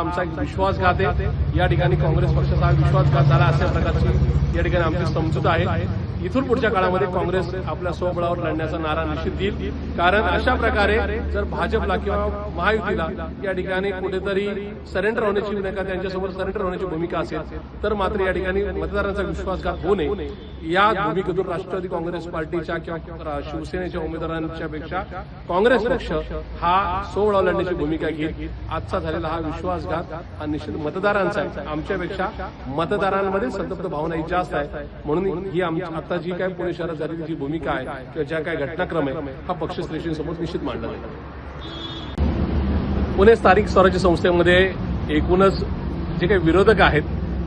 आमचा एक विश्वासघात आहे। या ठिकाणी काँग्रेस पक्षाचा विश्वासघात झाला अशा प्रकारची या ठिकाणी आमची समजूत आहे। इथून पुढच्या काळामध्ये काँग्रेस आपल्या स्वबळावर लढण्याचा नारा निश्चित देईल, कारण अशा प्रकारे जर भाजपला किंवा महायुतीला या ठिकाणी कुठेतरी सरेंडर होण्याची नका त्यांच्यासोबत सरेंडर होण्याची भूमिका असेल तर मात्र या ठिकाणी मतदारांचा विश्वासघात होऊ नये या भूमिकेतून राष्ट्रवादी काँग्रेस पार्टीच्या किंवा शिवसेनेच्या उमेदवारांच्या पेक्षा काँग्रेस पक्ष हा स्वबळावर लढण्याची भूमिका घेईल। आजचा झालेला हा विश्वासघात हा निश्चित मतदारांचा आहे। आमच्यापेक्षा मतदारांमध्ये संतप्त भावना ही जास्त आहे, म्हणून ही आता जी काय पुणे शहरात झालेली जी भूमिका आहे किंवा ज्या काय घटनाक्रम आहे हा पक्षश्रेष्ठींसमोर निश्चित मांडला जाईल। पुणे स्थानिक स्वराज्य संस्थेमध्ये एकूणच जे काही विरोधक आहेत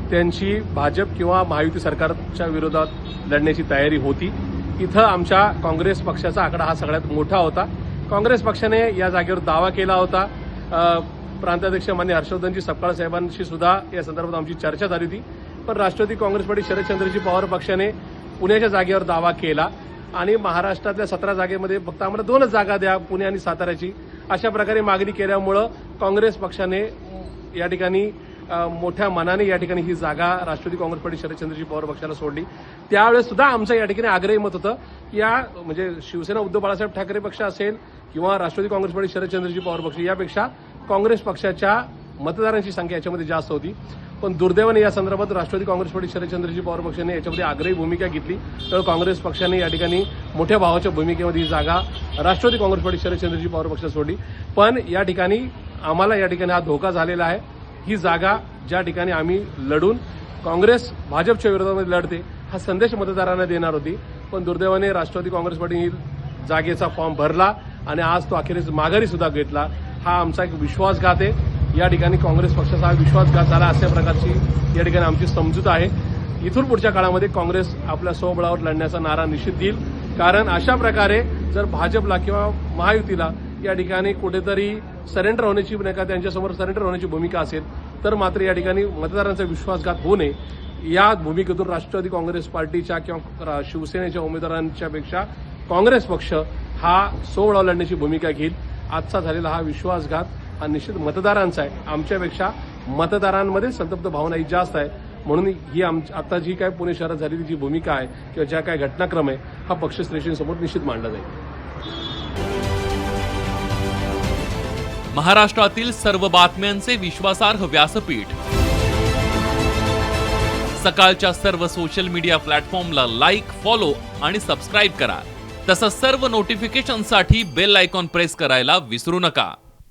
त्यांची भाजप किंवा महायुती सरकारच्या विरोधात लढण्याची तयारी होती। इथं आमच्या काँग्रेस पक्षाचा आकडा हा सगळ्यात मोठा होता। काँग्रेस पक्षाने या जागेवर दावा केला होता। प्रांताध्यक्ष मान्य हर्षवर्धनजी सपकाळ साहेबांशी सुद्धा या संदर्भात आमची चर्चा झाली होती, पण राष्ट्रवादी काँग्रेस पार्टी शरदचंद्रजी पवार पक्षाने पुण्याच्या जागेवर दावा केला आणि महाराष्ट्रातल्या 17 जागेमध्ये फक्त आम्हाला 2च जागा द्या, पुणे आणि साताऱ्याची, अशा प्रकारे मागणी केल्यामुळं काँग्रेस पक्षाने या ठिकाणी मोठ्या मनाने या ठिकाणी ही जागा राष्ट्रवादी काँग्रेस पार्टी शरदचंद्रजी पवार पक्षाला सोडली। त्यावेळेस सुद्धा आमचं या ठिकाणी आग्रही मत होतं की या म्हणजे शिवसेना उद्धव बाळासाहेब ठाकरे पक्ष असेल किंवा राष्ट्रवादी काँग्रेस पार्टी शरदचंद्रजी पवार पक्ष यापेक्षा काँग्रेस पक्षाच्या मतदारांची संख्या याच्यामध्ये जास्त होती, पण दुर्दैवाने या संदर्भात राष्ट्रवादी काँग्रेस पार्टी शरदचंद्रजी पवार पक्षाने याच्यामध्ये आग्रही भूमिका घेतली, तर काँग्रेस पक्षाने या ठिकाणी मोठ्या भावाच्या भूमिकेमध्ये ही जागा राष्ट्रवादी काँग्रेस पार्टी शरदचंद्रजी पवार पक्षाला सोडली। पण या ठिकाणी आम्हाला या ठिकाणी हा धोका झालेला आहे। ही जागा ज्या ठिकाणी आम्ही लढून काँग्रेस भाजपच्या विरोधामध्ये लढते हा संदेश मतदारांना देणार होती, पण दुर्दैवाने राष्ट्रवादी काँग्रेस पार्टीने जागेचा फॉर्म भरला आणि आज तो अखेरीस माघारी सुद्धा घेतला। हा आमचा एक विश्वासघात आहे। या ठिकाणी काँग्रेस पक्षाचा विश्वासघात झाला अशा प्रकारची या ठिकाणी आमची समजूत आहे। इथून पुढच्या काळामध्ये काँग्रेस आपल्या स्वबळावर लढण्याचा नारा निश्चित देईल, कारण अशा प्रकारे जर भाजपला किंवा महायुतीला या ठिकाणी कुठेतरी सरेंडर होण्याची नका त्यांच्यासमोर सरेंडर होण्याची भूमिका असेल तर मात्र या ठिकाणी मतदारांचा विश्वासघात होऊ नये या भूमिकेतून राष्ट्रवादी काँग्रेस पार्टीच्या किंवा शिवसेनेच्या उमेदवारांच्या पेक्षा काँग्रेस पक्ष हा स्वबळावर लढण्याची भूमिका घेईल। आजचा झालेला हा विश्वासघात हा निश्चित मतदारांचा आहे। आमच्यापेक्षा मतदारांमध्ये संतप्त भावना ही जास्त आहे, म्हणून ही आता जी काय पुणे शहरात झालेली जी भूमिका आहे किंवा ज्या काय घटनाक्रम आहे हा पक्षश्रेष्ठींसमोर निश्चित मांडला जाईल। महाराष्ट्रातील सर्व बातम्यांचे विश्वासार्ह व्यासपीठ सकाळच्या सर्व सोशल मीडिया प्लॅटफॉर्मला लाईक, फॉलो आणि सबस्क्राईब करा। तसंच सर्व नोटिफिकेशनसाठी बेल आयकॉन प्रेस करायला विसरू नका।